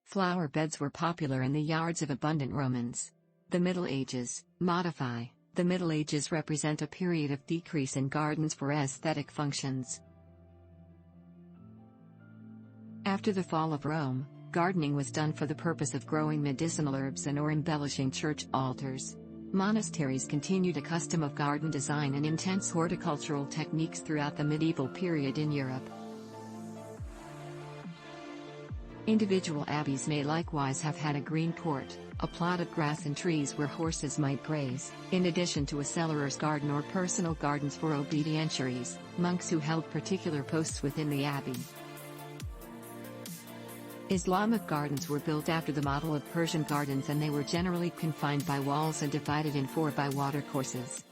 Flower beds were popular in the yards of abundant Romans. The Middle Ages. Modify. The Middle Ages represent a period of decrease in gardens for aesthetic functions. After the fall of Rome, gardening was done for the purpose of growing medicinal herbs and/or embellishing church altars. Monasteries continued a custom of garden design and intense horticultural techniques throughout the medieval period in Europe. Individual abbeys may likewise have had a green court, a plot of grass and trees where horses might graze, in addition to a cellarer's garden or personal gardens for obedientiaries, monks who held particular posts within the abbey. Islamic gardens were built after the model of Persian gardens, and they were generally confined by walls and divided in 4 by watercourses.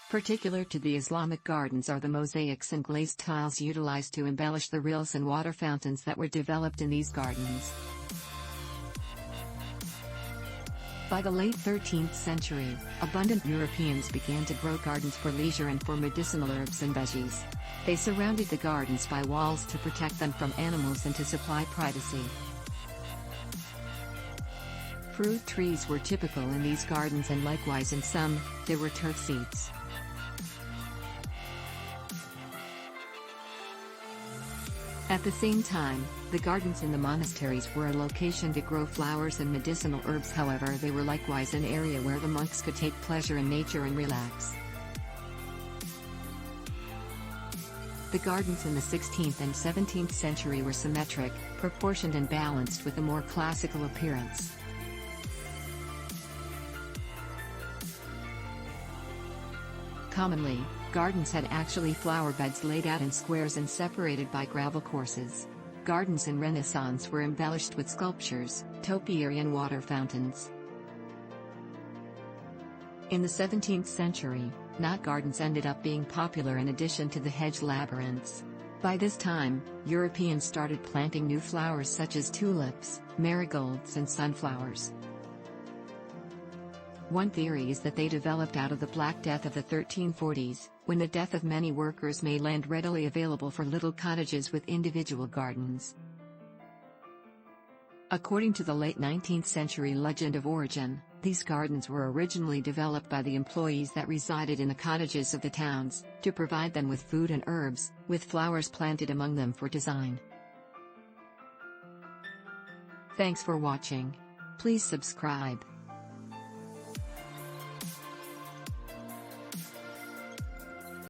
Particular to the Islamic gardens are the mosaics and glazed tiles utilized to embellish the rills and water fountains that were developed in these gardens. By the late 13th century, abundant Europeans began to grow gardens for leisure and for medicinal herbs and veggies. They surrounded the gardens by walls to protect them from animals and to supply privacy. Fruit trees were typical in these gardens, and likewise in some, there were turf seats. At the same time, the gardens in the monasteries were a location to grow flowers and medicinal herbs. However, they were likewise an area where the monks could take pleasure in nature and relax. The gardens in the 16th and 17th century were symmetric, proportioned and balanced with a more classical appearance. Commonly, gardens had actually flower beds laid out in squares and separated by gravel courses. Gardens in Renaissance were embellished with sculptures, topiary and water fountains. In the 17th century, knot gardens ended up being popular in addition to the hedge labyrinths. By this time, Europeans started planting new flowers such as tulips, marigolds and sunflowers. One theory is that they developed out of the Black Death of the 1340s, when the death of many workers made land readily available for little cottages with individual gardens. According to the late 19th century legend of origin, these gardens were originally developed by the employees that resided in the cottages of the towns, to provide them with food and herbs, with flowers planted among them for design. Thanks for watching. Please subscribe.